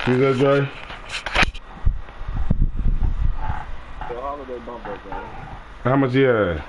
You good, Dre? How much you had?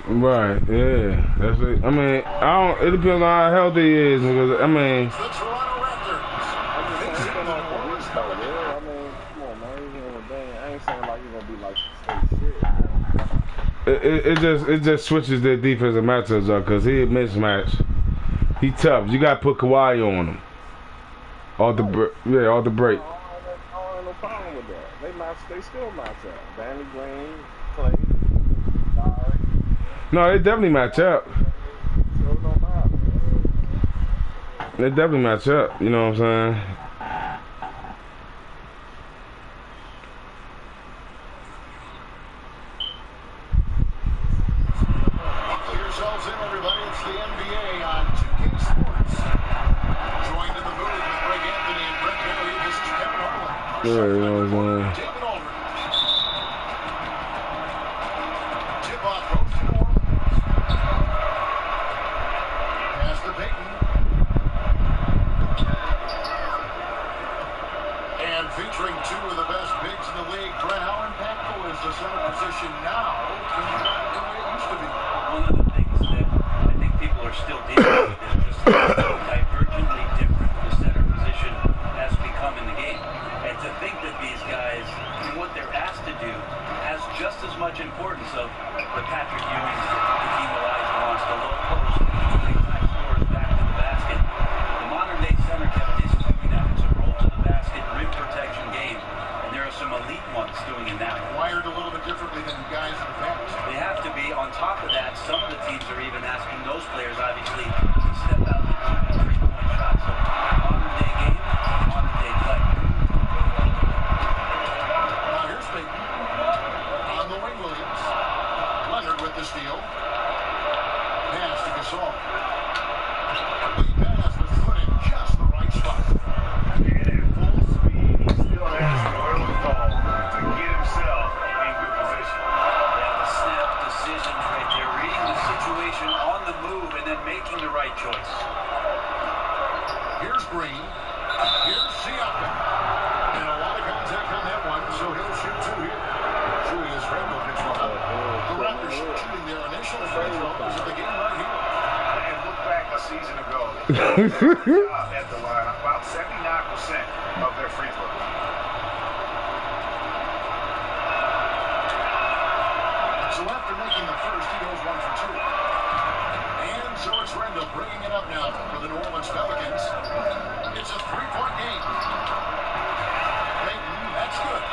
Right, yeah, that's it. I mean, it depends on how healthy he is, because, I mean. It just switches their defensive matchups up, because he a mismatch. He tough. You gotta put Kawhi on him. Off the break. No problem with that. They still match up. Danny Green, Clay, Larry. No, they definitely match up. They definitely match up. You know what I'm saying? Yeah, you know what I'm saying? And featuring two of the best bigs in the league, Brett, how impactful is the center position now compared to the way it used to be? One of the things that I think people are still dealing with is just how divergently different the center position has become in the game. And to think that these guys, in what they're asked to do, has just as much importance of the Patrick Ewings, the Hakeem Olajuwons, the low post, big high scorers back to the basket. The modern day center, Kevin, isn't doing that. It's a roll to the basket, rim protection game, and there are some elite ones doing it now. Wired a little bit differently than guys in the past. They have to be. On top of that, some of the teams are even asking those players, obviously, to step out and shoot three-point shots. So, modern day game, modern day play. Now here's Payton on the wing. Williams. Leonard with the steal. Pass to Gasol. Pass was put in just the right spot. And at full speed, he still has an early call to get himself in good position. Yeah, the snap decisions right there, reading the situation on the move and then making the right choice. Here's Green. Here's Siakam. And a lot of contact on that one, so he'll shoot two here. Julius Randle gets one up. The Raptors shooting their initial free throws of the game right here. And look back a season ago, at the line, about 79% of their free throws. So after making the first, he goes 1 for 2. And so it's Randle bringing it up now for the New Orleans Pelicans. It's a three-point game. Payton, that's good.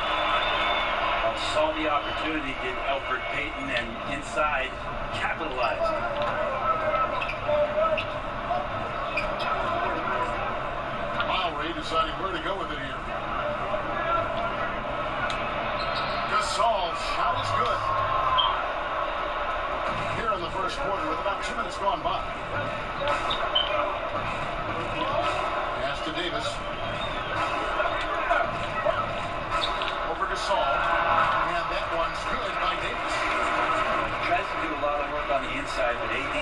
Well, saw the opportunity, did Elfrid Payton, and inside capitalized. Lowry deciding where to go with it here. Gasol's shot is good. Here in the first quarter with about 2 minutes gone by. Pass to Davis. Over Gasol. And that one's good by Davis. Tries to do a lot of work on the inside, but AD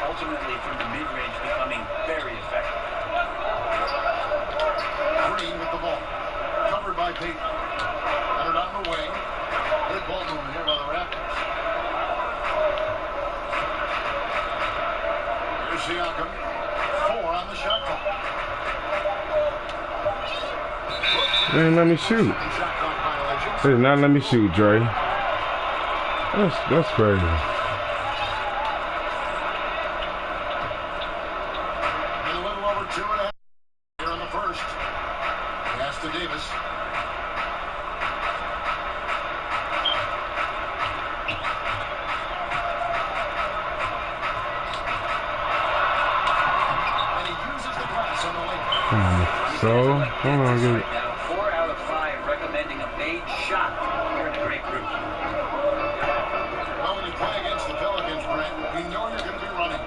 ultimately from the mid-range becoming very effective. Green with the ball. Covered by Payton. Leonard on the wing. Good ball movement here by the Raptors. Here's Siakam. 4 on the shot clock. Man, let me shoot. Shot clock violations. They did not let me shoot, Dre. That's crazy. And a little over 2.5 here in the first. Pass to Davis. And he uses the glass on the lane. So, hold on, get it. Now, 4 out of 5 recommending a made shot. You're in a great group. Well, when you play against the Pelicans, Brent, you know you're going to be running.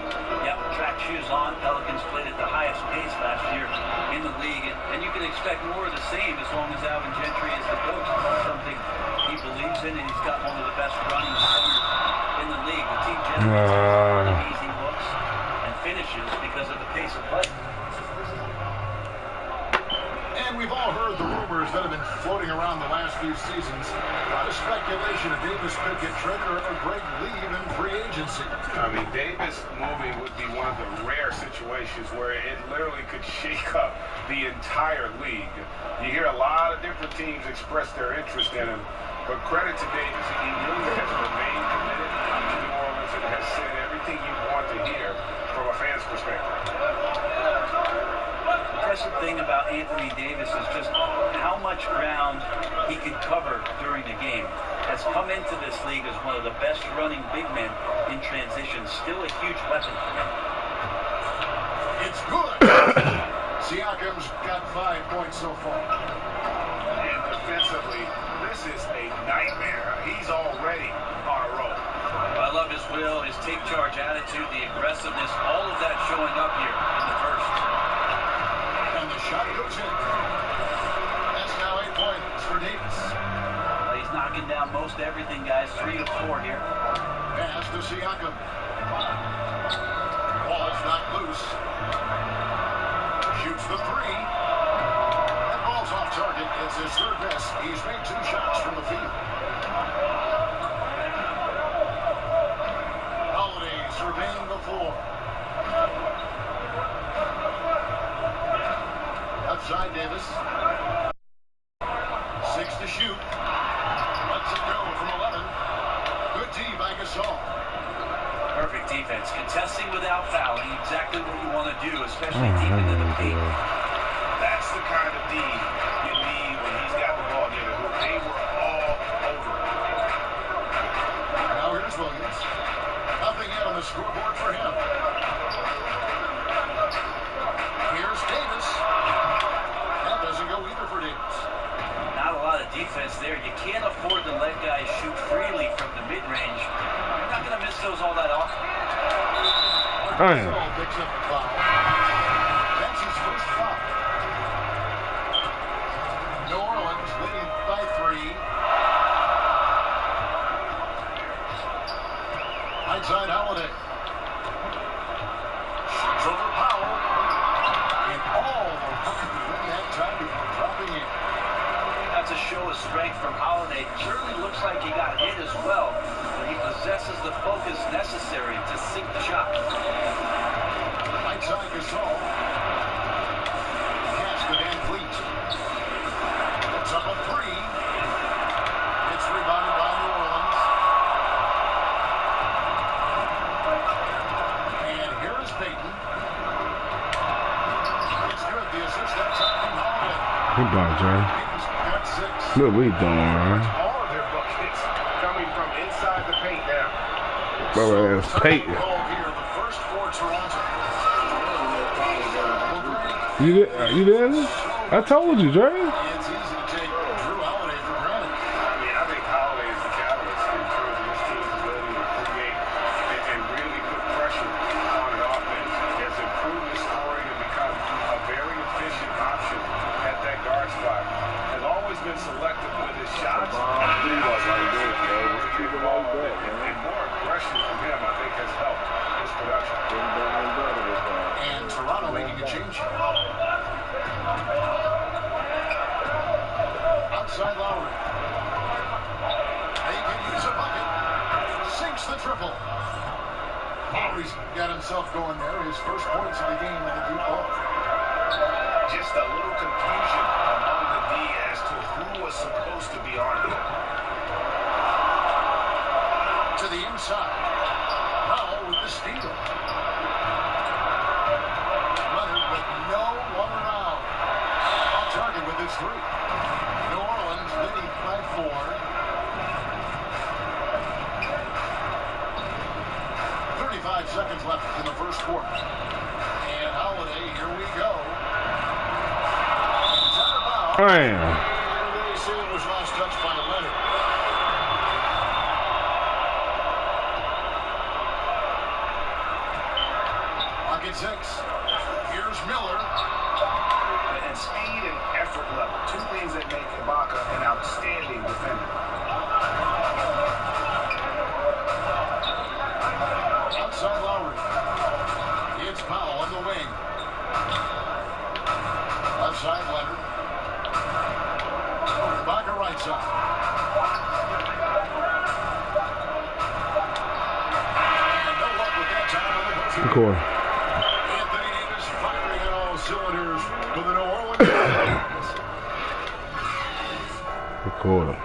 Yep, track shoes on. Pelicans played at the highest pace last year in the league, and you can expect more of the same as long as Alvin Gentry is the coach. This is something he believes in, and he's got one of the best running centers in the league. The team generates a lot of easy looks and finishes because of the pace of play. And we've all heard the rumors that have been floating around the last few seasons. A lot of speculation if Davis could get traded or Greg leave in free agency. I mean, Davis moving would be one of the rare situations where it literally could shake up the entire league. You hear a lot of different teams express their interest in him, but credit to Davis. He really has remained committed to New Orleans and has said everything you want to hear from a fan's perspective. The impressive thing about Anthony Davis is just how much ground he can cover during the game. Has come into this league as one of the best running big men in transition. Still a huge weapon for him. It's good. Siakam's got 5 points so far. And defensively, this is a nightmare. He's already on a roll. I love his will, his take charge attitude, the aggressiveness, all of that showing up here in the first. And the shot goes in. That's now 8 points for Davis. Well, he's knocking down most everything, guys. 3 of 4 here. Pass to Siakam. Ball's not loose. Shoots the 3. That ball's off target. It's his third miss. He's made 2 shots from the field. Holiday surveying the floor. Outside Davis. 6 to shoot. Lets it go from 11. Good D by Gasol. Perfect defense. Contesting without fouling. Exactly what you want to do, especially deep into the paint. That's the kind of D you need when he's got the ball near the hoop. They were all over it. Now here's Williams. Nothing yet on the scoreboard for him. Here's Davis. That doesn't go either for Davis. Not a lot of defense there. You can't afford to let guys shoot freely from the mid-range. You're not going to miss those all that often. Gasol picks up the foul. That's his first foul. New Orleans leading by 3. Outside Holiday. Shoots over Powell. And all the work he did that time before dropping in. That's a show of strength from Holiday. Certainly looks like he got hit as well, but he possesses the focus necessary to sink the shot. Outside Gasol. Pass to Van Fleet. Puts up a 3. It's rebounded by New Orleans. And here is Payton. It's good. The assist that time from Holiday. Good ball, Dre. Payton's got 6. Look what we doing, man. All of their buckets coming from inside the paint now. Brother, it's Peyton. Ball here, the first for Toronto. You didn't? I told you, Dre. It's easy to take Drew Holiday for granted. I mean, I think Holiday is the catalyst in terms of this team's ability to create and really put pressure on an offense. He has improved his scoring and become a very efficient option at that guard spot. Has always been selective with his shots. And more aggression from him, I think, has helped his production. And Toronto making a change. Outside Lowry. They can use a bucket. Sinks the triple. Lowry's got himself going there. His first points of the game in the deep ball. Just a little confusion among the D as to who was supposed to be on him. Damn. They say it was last touched by Leonard. Pocket 6. Here's Miller. And speed and effort level, two things that make Ibaka an outstanding defender. Outside Lowry. It's Powell on the wing. Left side Leonard. Ibaka right side. And no luck with that time on the buzzer. Good corner. Anthony Davis firing on all cylinders for the New Orleans Pelicans. Good corner.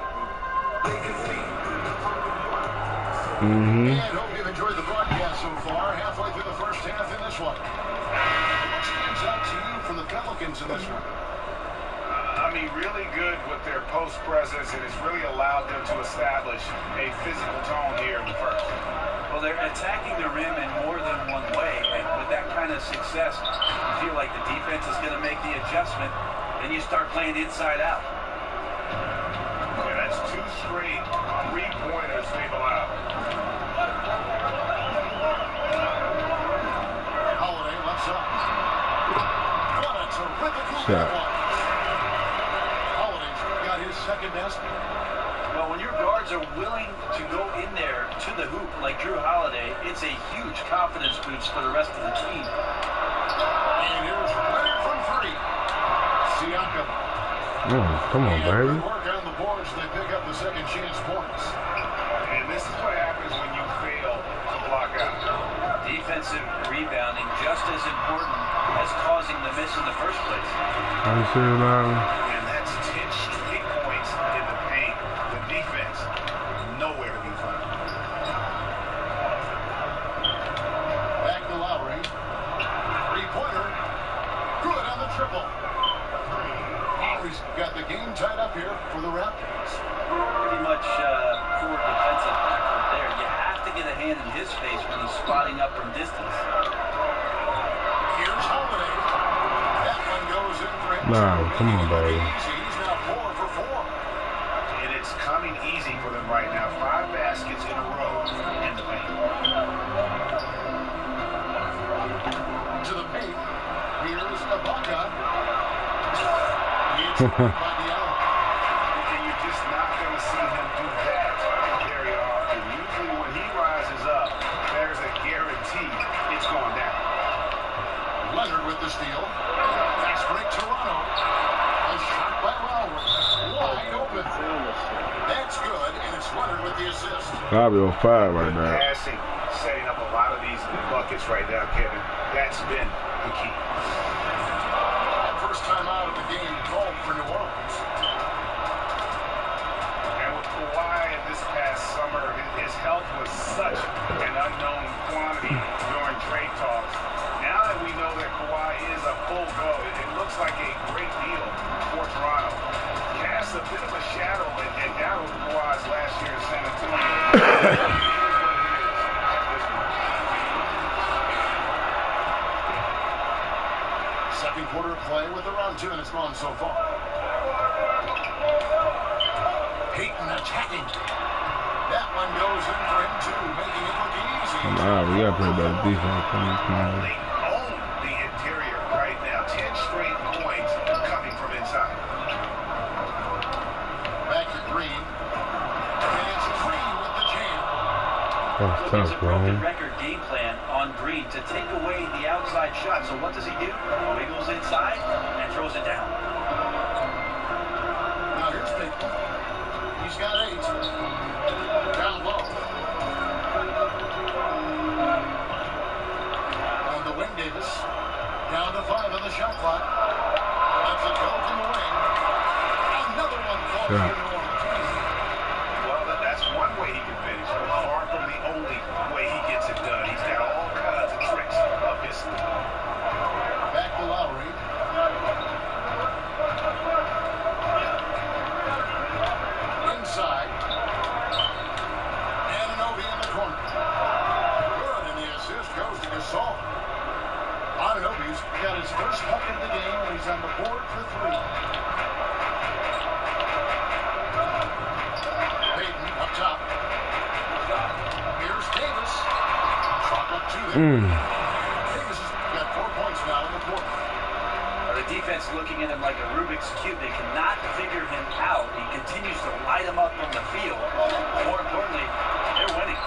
And hope you've enjoyed the broadcast so far. Halfway through the first half in this one. What stands out to you from the Pelicans in this one? I mean, really good with their post presence, and it's really allowed them to establish a physical tone here in the first. Well, they're attacking the rim in more than one way, and with that kind of success, you feel like the defense is going to make the adjustment, then you start playing inside out. Yeah, that's 2 straight three-pointers they've allowed. Holiday left side. What a terrific move Shot. that was. Holiday's got his second best. Well, when your guards are willing to go in there to the hoop like Drew Holiday, it's a huge confidence boost for the rest of the team. And here's Leonard from 3. Siakam. Come on, baby. Good work on the boards. They pick up the second chance points. And this is what happens when you fail to block out. Defensive rebounding just as important as causing the miss in the first place. I'm sure, And that's 10 straight points in the paint. The defense, nowhere to be found. Back to Lowry. 3-pointer. Good on the triple. Lowry's got the game tied up here for the Raptors. Pretty much poor defensive effort there. You have to get a hand in his face when he's spotting up from distance. Here's Holiday. That one goes in for him. Nah, come on, baby. He's now 4 for 4. And it's coming easy for them right now. 5 baskets in a row in the paint. To the paint. Here's Ibaka. It's by Diallo. And you're just not going to see him do that very often. Usually when he rises up, there's a guarantee it's going down. Leonard with the steal. Fast break Toronto. A shot by Lowry. Wide open. That's good, and it's Leonard with the assist. I'll be on fire right now. Passing, setting up a lot of these buckets right now, Kevin. That's been the key. First time out of the game called for New Orleans. And with Kawhi in this past summer, his health was such an unknown quantity during trade talks. Now that we know that Kawhi is a full go, it looks like a great deal for Toronto. Casts a bit of a shadow and down with Kawhi's last year in San Antonio. Second quarter play with around 2 minutes gone so far. Payton attacking. That one goes in for him too, making it look easy. Come on, we gotta play better defense. Come on. They own the interior right now. 10 straight points coming from inside. Back to Green. And it's Green with the jam. That's It's tough, a broken bro. record game plan on Green to take away the outside shot. So what does he do? Wiggles inside and throws it down. Now here's Payton. He's got 8. Down low. On the wing, Davis. Down to 5 on the shot clock. That's a go from the wing. Another one falls to New Orleans. Well, that's one way he can finish, but far from the only way he gets it done. He's got all kinds of tricks up his sleeve. Back to Lowry. Inside. Anunoby in the corner. Good, and the assist goes to Gasol. Anunoby's got his first bucket of the game, and he's on the board for 3. Payton up top. Here's Davis. Chalk up 2 there. Davis has got 4 points now in the quarter. The defense looking at him like a Rubik's Cube. They cannot figure him out. He continues to light him up from the field. More importantly, they're winning.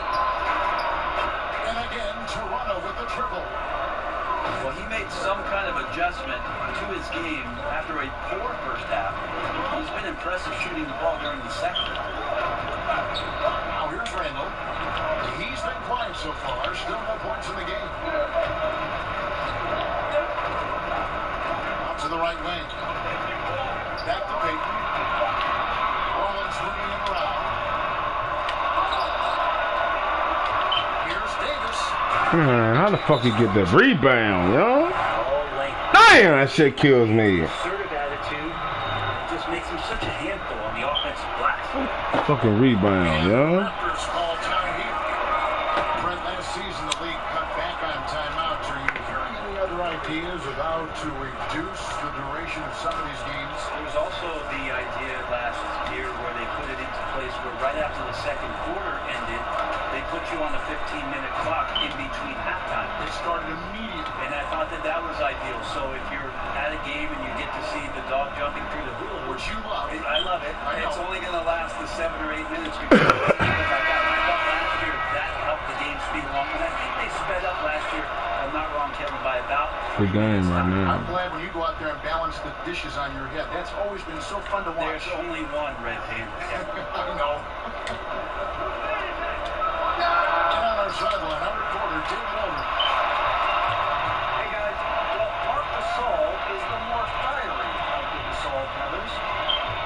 And again, Toronto with the triple. Well, he made some kind of adjustment to his game after a poor first half. He's been impressive shooting the ball during the second. Now here's Randall. He's been quiet so far. Still no points in the game. Out to the right wing. Back to Payton. Rollins moving him around. Here's Davis. Man, how the fuck you get that rebound, yo? Damn, that shit kills me. Assertive attitude just makes him such a handful on the offensive glass. Fucking rebound, yo. Raptors call time here. Brent, last season the league cut back on timeouts. Are you hearing any other ideas of how to reduce the duration of some of these games? There was also the idea last year where they put it into place where right after the second quarter ended, they put you on a 15-minute clock in between halftime. They started immediately. And I thought that that was ideal. So if you're at a game and you get to see the dog jumping through the hula, Which you love. I love it. I know. It's only going to last the 7 or 8 minutes because I thought last year that helped the game speed along. And I think they sped up last year. I'm not wrong, Kevin, by about The game right now. I'm glad when you go out there and balance the dishes on your head. That's always been so fun to watch. there's only one red hand. I know. And on our sideline, our reporter, David Elder. Hey guys, well, Marc Gasol is the more fiery of the Gasol brothers.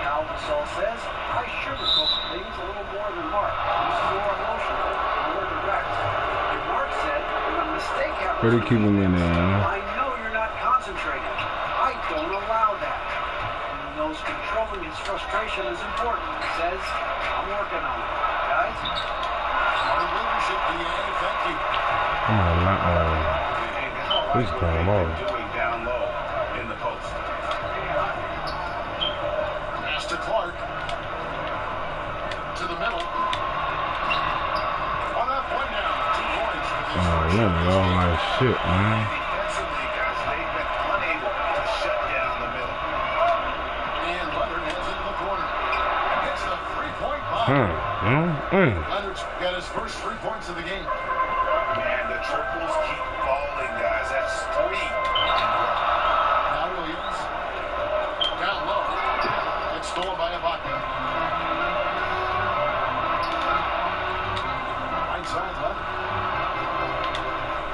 Al Gasol says, I sugarcoat things a little more than Marc. He's more emotional, more direct. And Marc said, when a mistake happens, Pretty keep him in there, man. I know you're not concentrating. I don't allow that. And he knows controlling his frustration is important. He says, I'm working on it. Guys? Our leadership, DA, thank you. He's calling him over. Doing down low in the post. Pass to Clark. To the middle. One up, one down. 2 points with his Oh, yeah, they all like shit, man. Defensively, guys, they've been unable to shut down the middle. And Leonard has it in the corner. Gets a 3-point bomb. Leonard's got his first 3 points of the game. Man, the triples keep falling, guys. That's 3. Now Williams. Down low. It's stolen by Ibaka. Right side Leonard.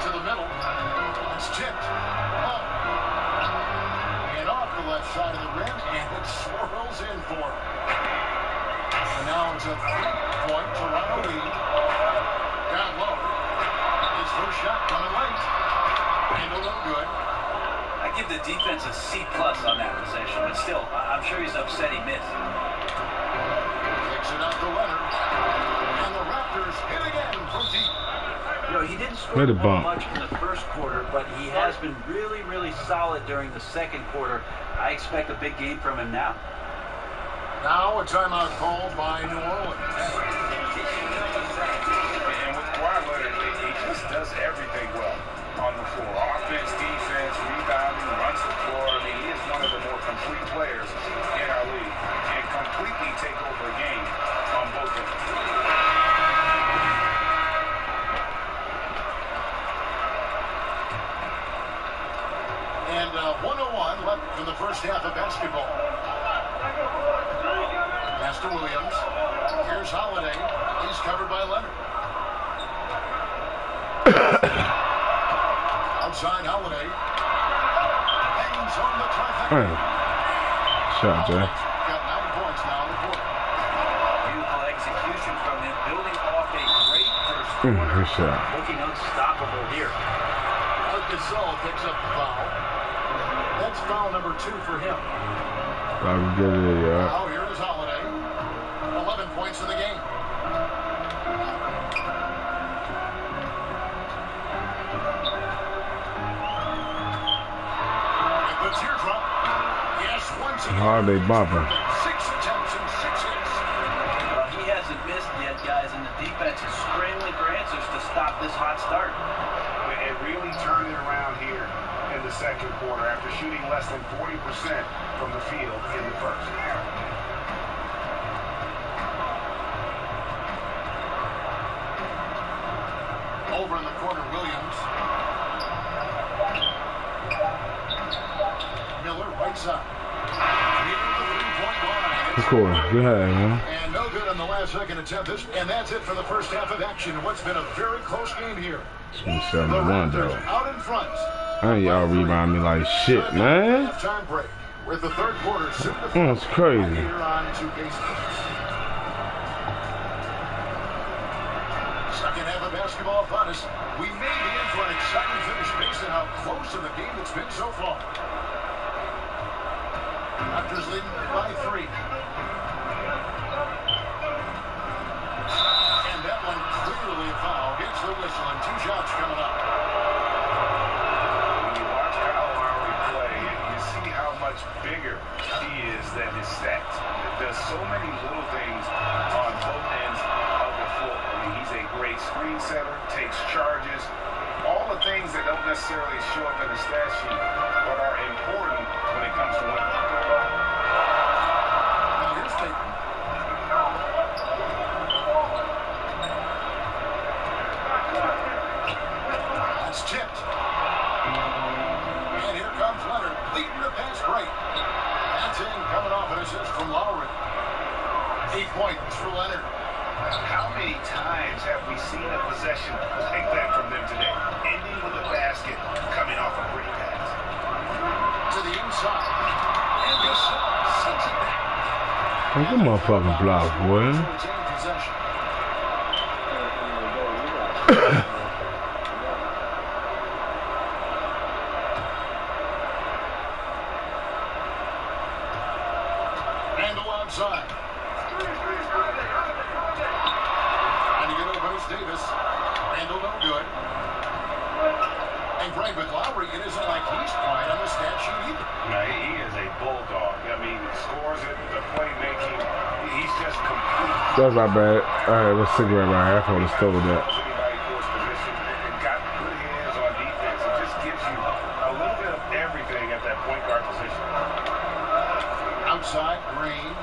To the middle. It's tipped. Up. And off the left side of the rim. And it swirls in for him. And now it's a 3-point Toronto lead. Down low. His first shot coming late. Handled up good. I give the defense a C+ on that possession, but still, I'm sure he's upset he missed. Kicks it out to Leonard. And the Raptors hit again from deep. You know, he didn't score Way to bump. much in the first quarter, but he has been really, really solid during the second quarter. I expect a big game from him now. Now a timeout called by New Orleans. And with Kawhi Leonard, he just does everything well on the floor. Offense, defense, rebounding, runs the floor. I mean, he is one of the more complete players in our league and completely take over a game on both ends. And 101 left in the first half of basketball. Pass to Williams. Here's Holiday. He's covered by Leonard. Outside Holiday. Hangs on the traffic. Shot, Jay. Got 9 points now in the quarter. Beautiful execution from him, building off a great first quarter. Good shot. Looking unstoppable here. Gasol picks up the foul. That's foul number 2 for him. Probably get it, yeah. Now here is Holiday. 11 points in the game. And the teardrop. Yes, once again. Hard they bumping. defense is scrambling for answers to stop this hot start. It really turned it around here in the second quarter after shooting less than 40% from the field in the first. Over in the corner, Williams. Miller, right side. Near the three-point line. Of course, go ahead, man. And no good on the last second attempt. And that's it for the first half of action. What's been a very close game here. The 71 though. Raptors out in front. I ain't y'all rebound me like shit, man. Halftime break. With the third quarter soon to That's crazy. here on 2K Sports. Second half of basketball fun is we may be in for an exciting finish based on how close to the game it's been so far. Raptors leading by 3. And that one clearly a foul. Gets the whistle and 2 shots coming up. When you watch Kyle Lowry play, you see how much bigger he is than his stats. Does so many little things on both ends of the floor. I mean, he's a great screen setter, takes charges, all the things that don't necessarily show up in the stat sheet, but are important when it comes to winning. Now here's Tatum. That's tipped. And here comes Leonard, leading the pass break. That's in, coming off an assist from Lowry. 8 points for Leonard. How many times have we seen a possession like that from them today? Ending with a basket, coming off a great pass. To the inside. And Gasol sends it back. Good motherfucking block, boy. To retain possession. Randall outside. Trying to get over is Davis. Randall no good. And Greg with Lowry, it isn't like he's quiet on the stat sheet either. No, he is a bulldog. I mean, he scores it, the playmaking, he's just complete. That's not bad. Alright, let's cigarette right here. I could have stole that. Anybody force position and got good hands on defense. It just gives you a little bit of everything at that point guard position. Outside, Green.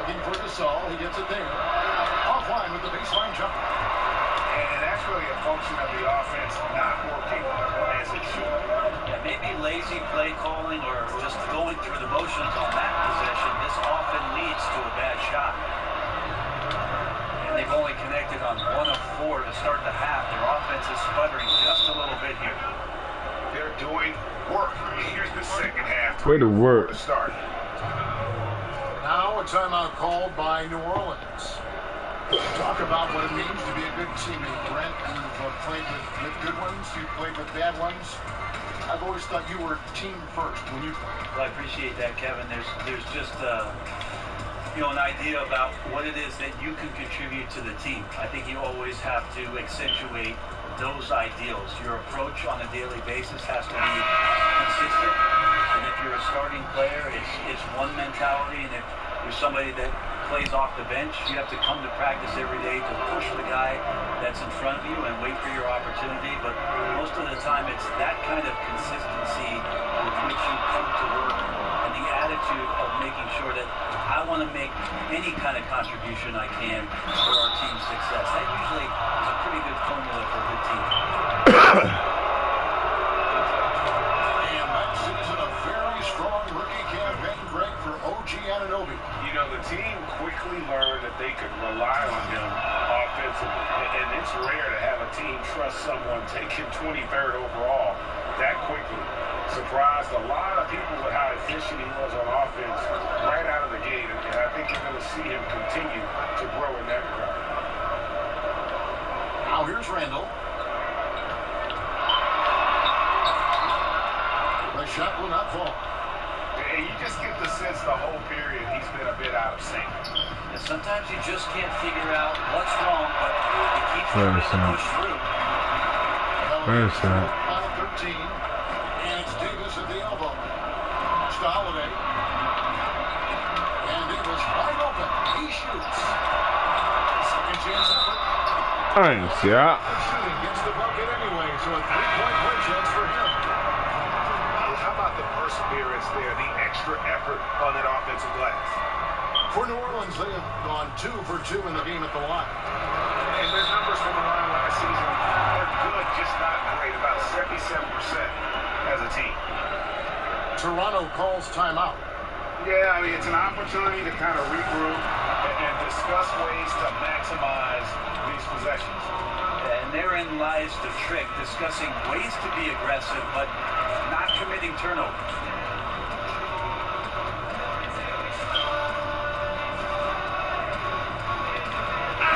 Looking for Gasol. He gets it there. Offline with the baseline jumper. And that's really a function of the offense not working as it should. Yeah, maybe lazy play calling or just going through the motions on that possession. This often leads to a bad shot. And they've only connected on 1 of 4 to start the half. Their offense is sputtering just a little bit here. They're doing work. Here's the second half. Way to work. To start. Now a timeout called by New Orleans. Talk about what it means to be a good teammate, Brent. You've played with good ones, you've played with bad ones. I've always thought you were team first when you played. Well, I appreciate that, Kevin. There's just an idea about what it is that you can contribute to the team. I think you always have to accentuate those ideals. Your approach on a daily basis has to be consistent. And if you're a starting player, it's one mentality. And if you're somebody that plays off the bench, you have to come to practice every day to push the guy that's in front of you and wait for your opportunity. But most of the time, it's that kind of consistency with which you come to work and the attitude of making sure that I want to make any kind of contribution I can for our team's success. That usually is a pretty good formula for a good team. And that season, a very strong rookie campaign, Greg, for OG Anunoby. You know, the team quickly learned that they could rely on him offensively. And it's rare to have a team trust someone taken 23rd overall that quickly. Surprised a lot of people with how efficient he was on offense right out of the gate. And I think you're going to see him continue to grow in that regard. Now here's Randall. The shot will not fall. And you just get the sense the whole period he's been a bit out of sync. And sometimes you just can't figure out what's wrong, but he keeps trying to push through. Where's that? On 13, and it's Davis at the elbow. It's to Holiday. And Davis wide open. He shoots. Thanks, yeah. Shooting gets the bucket anyway, so a three-point play chance for him. How about the perseverance there, the extra effort on that offensive glass? For New Orleans, they have gone 2 for 2 in the game at the line. And their numbers from the line last season, they're good, just not great, about 77% as a team. Toronto calls timeout. Yeah, I mean, it's an opportunity to kind of regroup and discuss ways to maximize these possessions. And therein lies the trick, discussing ways to be aggressive, but not committing turnovers.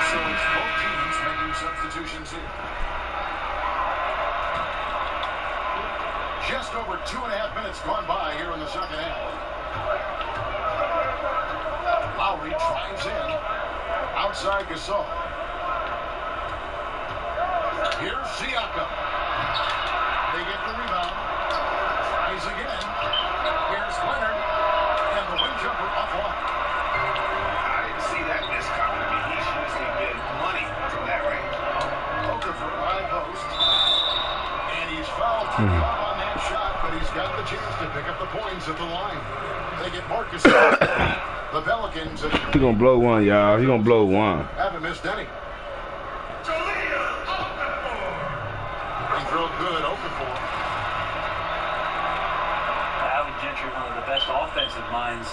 So it's both teams making substitutions here. Just over 2.5 minutes gone by here in the second half. Lowry drives in. Outside Gasol. Here's Siakam. They get the rebound. Tries again. Here's Leonard. And the wing jumper offline. I didn't see that miss coming. I mean, he's usually been money from that range. Okafor high post. And he's fouled on that shot, but he's got the chance to pick up the points at the line. They get Marcus. The Pelicans. He gonna blow one, y'all. He gonna blow one. Haven't missed any. He threw good, Okafor. Alvin Gentry, one of the best offensive minds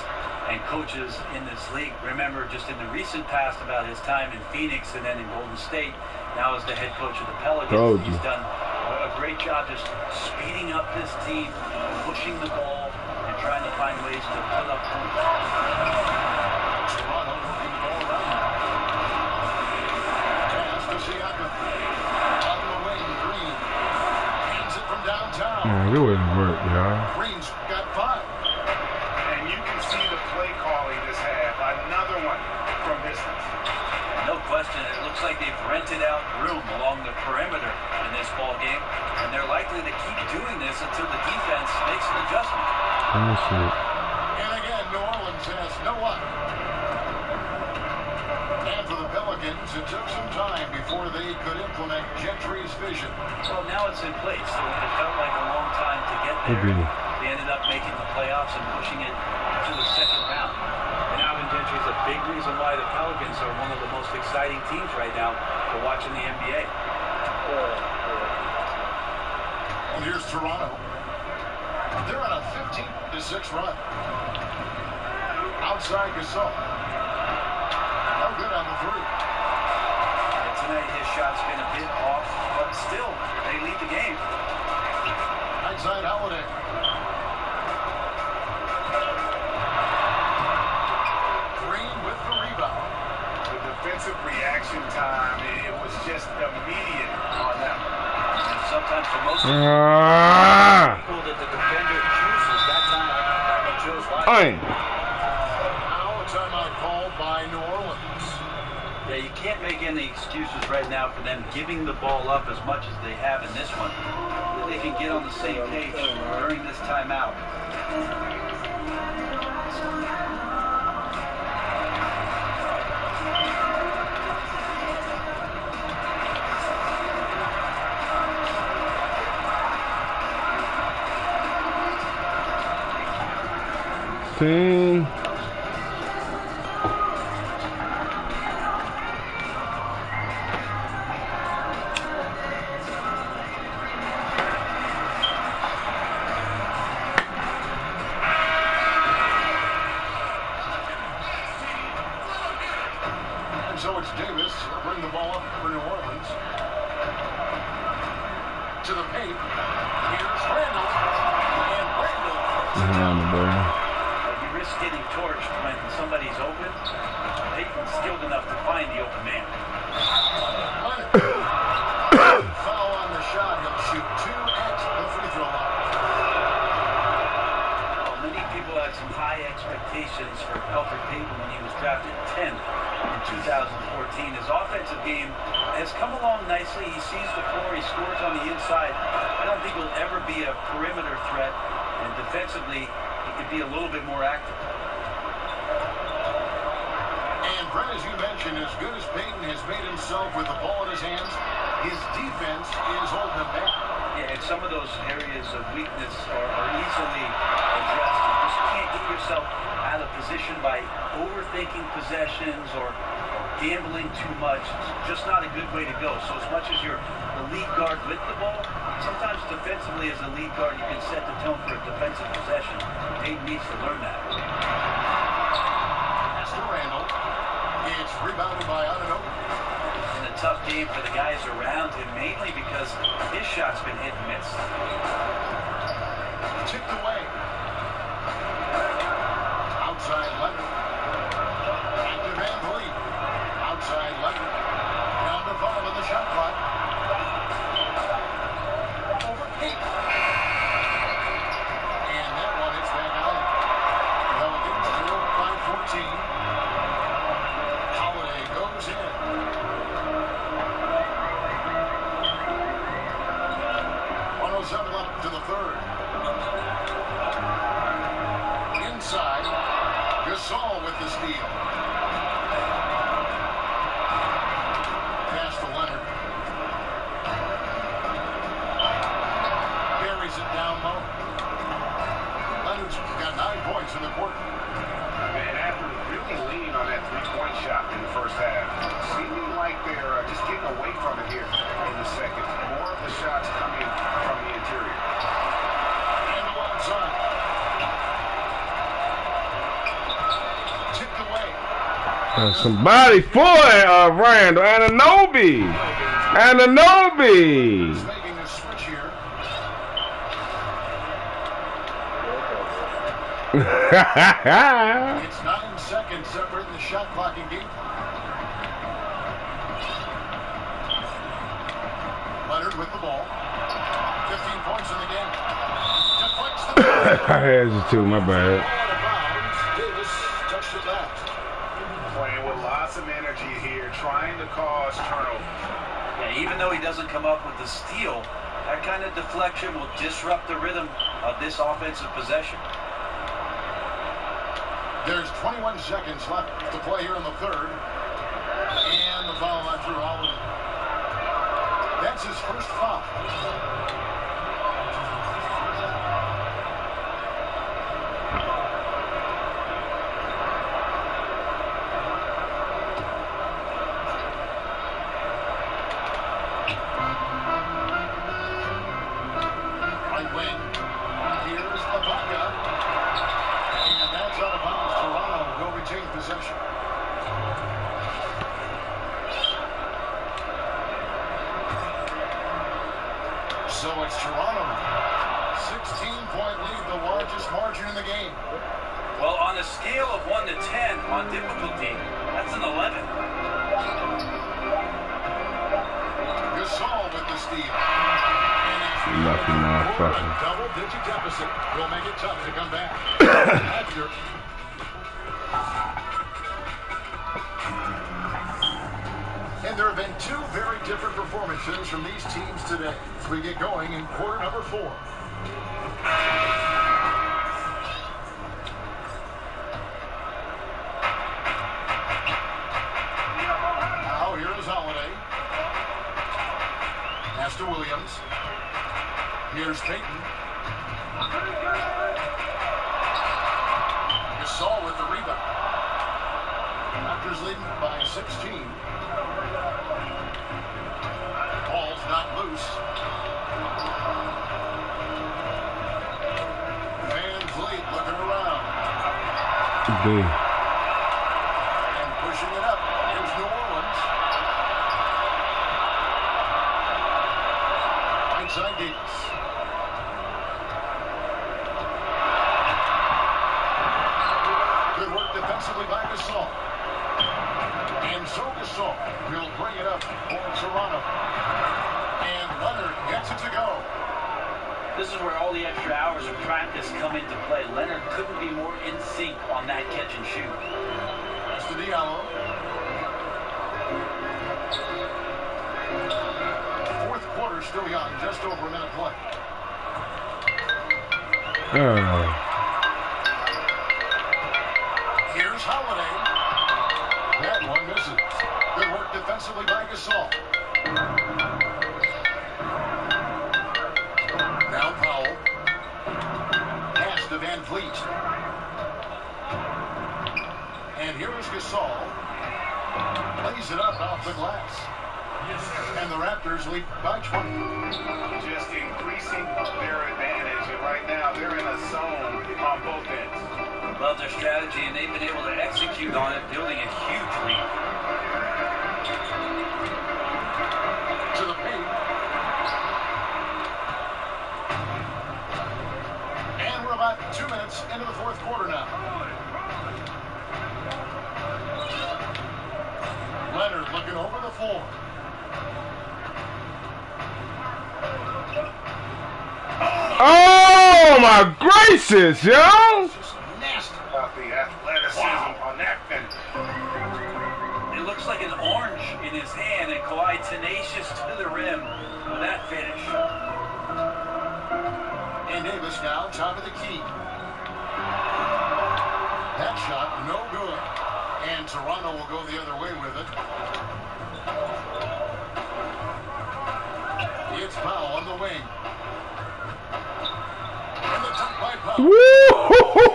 and coaches in this league. Remember, just in the recent past about his time in Phoenix and then in Golden State. Now as the head coach of the Pelicans, he's done a great job just speeding up this team, pushing the ball, and trying to find ways to put up points. Toronto moving the ball around. Pass to Siakam. On the wing, Green. Hands it from downtown. It wouldn't work, y'all. Green's got 5. And you can see the play calling this half. Another one from distance. No question, it looks like they've rented out room along the perimeter in this ball game, and they're likely to keep doing this until the defense makes an adjustment. And again, New Orleans has no one. And for the Pelicans, it took some time before they could implement Gentry's vision. Well, now it's in place. It felt like a long time to get there. They ended up making the playoffs and pushing it to the second round. And Alvin Gentry is a big reason why the Pelicans are one of the most exciting teams right now for watching the NBA. And here's Toronto. They're on a 15-6 run. Outside Gasol. No good on the 3. And tonight his shot's been a bit off, but still, they lead the game. Outside Holiday. Green with the rebound. The defensive reaction time, it was just immediate on that one. And sometimes for most people that the defender chooses that time, he chose wisely. Now a timeout called by New Orleans. Yeah, you can't make any excuses right now for them giving the ball up as much as they have in this one. They can get on the same page during this timeout. Team. And so it's Davis bring the ball up for New Orleans. To the paint. Here's Randall. And Randall. You risk getting torched when somebody's open. Peyton's skilled enough to find the open man. Foul on the shot. He'll shoot 2 at the free throw line. Well, many people had some high expectations for Elfrid Payton when he was drafted 10th in 2014. His offensive game has come along nicely. He sees the floor. He scores on the inside. I don't think he'll ever be a perimeter threat. And defensively, he could be a little bit more active. And Brent, as you mentioned, as good as Payton has made himself with the ball in his hands, his defense is holding him back. Yeah, and some of those areas of weakness are easily addressed. You just can't get yourself out of position by overthinking possessions or gambling too much. It's just not a good way to go. So as much as you're the lead guard with the ball, sometimes defensively as a lead guard you can set the tone for a defensive possession. Payton needs to learn that. Pass to Randall. It's rebounded by Anunoby. And a tough game for the guys around him, mainly because his shot's been hit and miss. Tipped away. Outside Leonard. Back to Van Vliet. Outside Leonard. Down to 5 on the shot clock. Over 8. And that one hits back out. Pelicans trail by 14. Holiday goes in. Left to the third. Inside, Gasol with the steal. Pass to Leonard. Buries it down low. Leonard's got 9 points in the quarter. Man, after really leaning on that three-point shot in the first half, seeming like they're just getting away from it here in the second. More of the shots coming from the interior. And the outside. Tipped away. Somebody for Randall. Anunoby. Anunoby. He's making a switch here. It's 9 seconds separating the shot clock and game clock. Leonard with the ball. 15 points in the game. Deflects the ball. I had you too, my bad. Out of bounds. Davis touched it last. Playing with lots of energy here, trying to cause turnover. Yeah, even though he doesn't come up with the steal, that kind of deflection will disrupt the rhythm of this offensive possession. There's 21 seconds left to play here in the third. And the foul on Drew Holiday. That's his first foul. Right wing. Here's Ibaka. And that's out of bounds. Toronto will retain possession. So it's Toronto. 16-point lead, the largest margin in the game. Well, on a scale of 1 to 10 on difficulty, that's an 11. Gasol with the steal. Lucky motherfucker. Double-digit deficit will make it tough to come back. After. And there have been 2 very different performances from these teams today as we get going in quarter number 4. Now here is Holiday. Pass to Williams. Here's Payton. Gasol with the rebound. Raptors leading by 16. Ball's not loose. Van Vliet looking around. And pushing it up. Here's New Orleans. Inside Davis. Good work defensively by Gasol. And so Gasol will bring it up for Toronto. And Leonard gets it to go. This is where all the extra hours of practice come into play. Leonard couldn't be more in sync on that catch and shoot. That's to Diallo. Fourth quarter still young, just over a minute play. Here's Holiday. That work defensively by Gasol. Now Powell. Pass to Van Vliet. And here is Gasol. Lays it up off the glass. And the Raptors lead by 20. Just increasing their advantage, and right now they're in a zone on both ends. Love their strategy, and they've been able to execute on it, building a huge lead. To the paint. And we're about 2 minutes into the fourth quarter now. Leonard looking over the floor. Oh my gracious, yo! Just nasty. About the athleticism on that finish. It looks like an orange in his hand, and Kawhi tenacious to the rim with that finish. And Davis now top of the key. That shot no good. And Toronto will go the other way with it. It's Powell on the wing. And the top by Powell.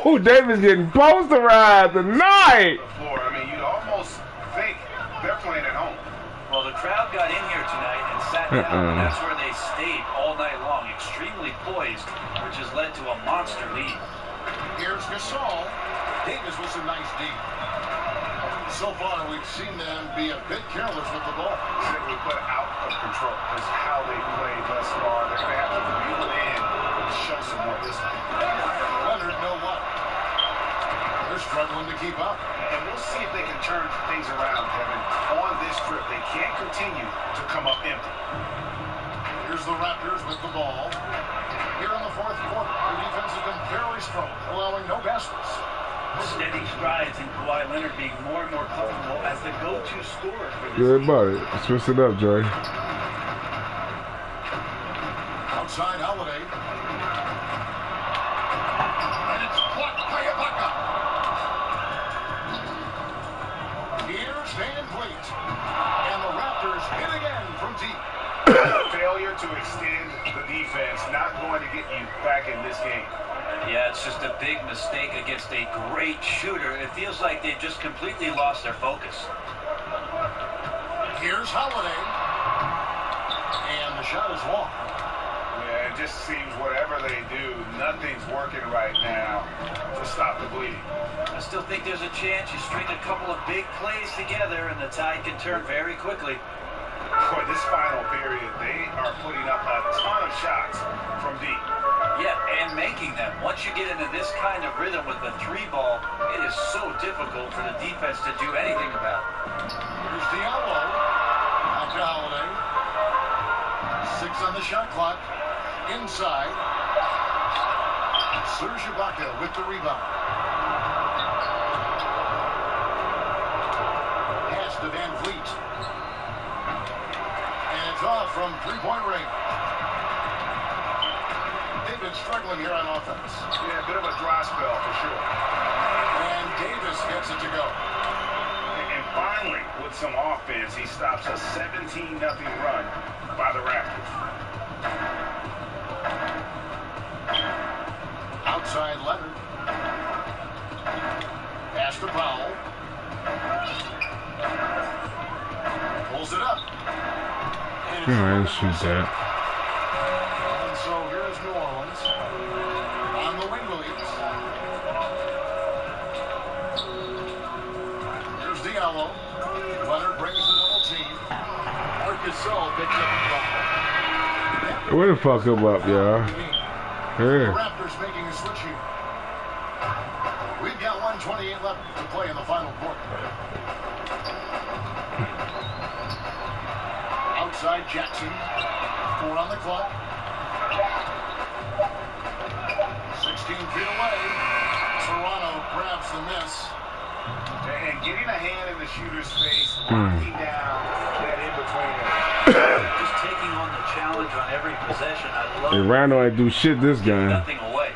Woo! Davis getting posterized tonight. The floor. I mean, you'd almost think they're playing at home. Well, the crowd got in here tonight and sat down, and that's where they stayed all night long, extremely poised, which has led to a monster lead. Here's Gasol. Davis with some nice D. So far, we've seen them be a bit careless with the ball. Simply put, out of control is how they play thus far. They're going to have to reel it in and show some more discipline. Leonard, know what? They're struggling to keep up. And we'll see if they can turn things around, Kevin. On this trip, they can't continue to come up empty. Here's the Raptors with the ball. Here in the fourth quarter, the defense has been very strong, allowing no baskets. Steady strides in Kawhi Leonard being more and more comfortable as the go-to scorer for this Good team. buddy. Switch it up, Joey. Outside Holiday. And it's blocked by Ibaka. Here's Van Vliet. And the Raptors hit again from deep. Failure to extend the defense, not going to get you back in this game. Yeah, it's just a big mistake against a great shooter. It feels like they've just completely lost their focus. Here's Holiday. And the shot is long. Yeah, it just seems whatever they do, nothing's working right now to stop the bleeding. I still think there's a chance you string a couple of big plays together and the tide can turn very quickly. For this final period, they are putting up a ton of shots from deep. Yeah, and making them. Once you get into this kind of rhythm with the three ball, it is so difficult for the defense to do anything about. Here's Diallo. Back to Holiday. 6 on the shot clock. Inside. Serge Ibaka with the rebound. Pass to Van Vliet. And it's off from three-point range. They've been struggling here on offense. Yeah, a bit of a dry spell for sure. And Davis gets it to go. And finally, with some offense, he stops a 17-0 run by the Raptors. Outside Leonard. Pass to Powell. Pulls it up. And I shoot that. And so here's New Orleans. On the wing, Williams. Here's Diallo. Leonard brings the double team. Gasol picks up the ball. Where the fuck up, y'all? The Yeah. Raptors making a switch here. We've got 1:28 left to play in the final quarter. Outside Jackson. 4 on the clock. 16 feet away. Toronto grabs the miss. And getting a hand in the shooter's face, knocking down that in-between. Just taking on the challenge on every possession. I love And Randall ain't do shit this game. nothing away.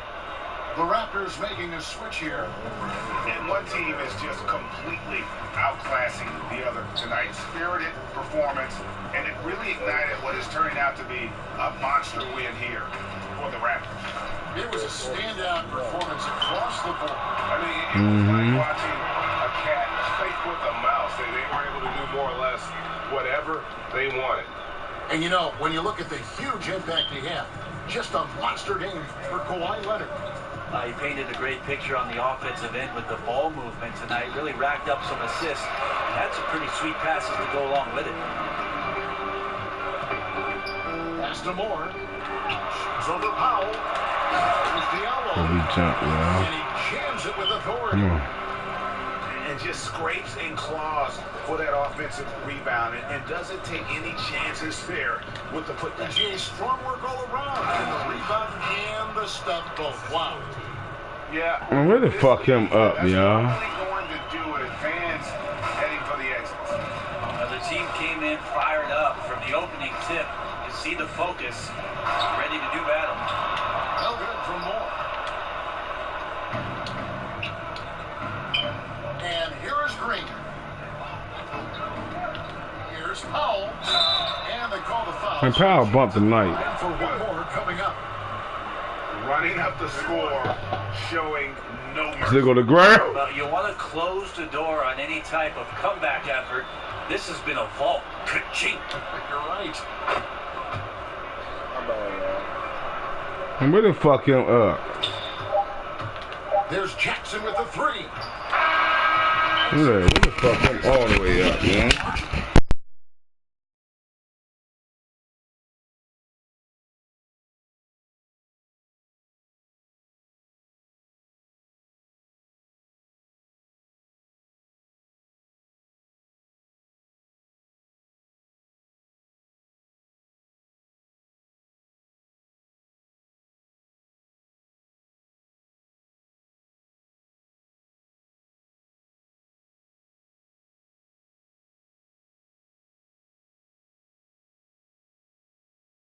The Raptors making a switch here. And one team is just completely outclassing the other tonight. Spirited performance, and it really ignited what is turning out to be a monster win here for the Raptors. It was a standout performance across the board. I mean, it was like watching a cat fight with a mouse. They were able to do more or less whatever they wanted. And you know, when you look at the huge impact he had, just a monster game for Kawhi Leonard. He painted a great picture on the offensive end with the ball movement tonight. Really racked up some assists. And had some pretty sweet passes to go along with it. Pass to Moore. Shoots over Powell. There's Diallo. He jumped, And he jams it with authority. And just scrapes and claws for that offensive rebound and doesn't take any chances there with the putback. PGA strong work all around. And the rebound and the step both. Wow. Yeah. Man, really fuck him up, y'all. That's what really going to do it. Fans heading for the exits. The team came in fired up from the opening tip. You see the focus. Ready to do battle. No good from Moore. And here is Green. Here's Powell. And they call the foul. And Powell bumped tonight. And for one more coming up. Running up the score, showing no mercy. Still go to ground. Well, you want to close the door on any type of comeback effort. This has been a vault. Ka-chink. You're right. And really fuck him up. There's Jackson with the three. Really fuck him all the way up, man.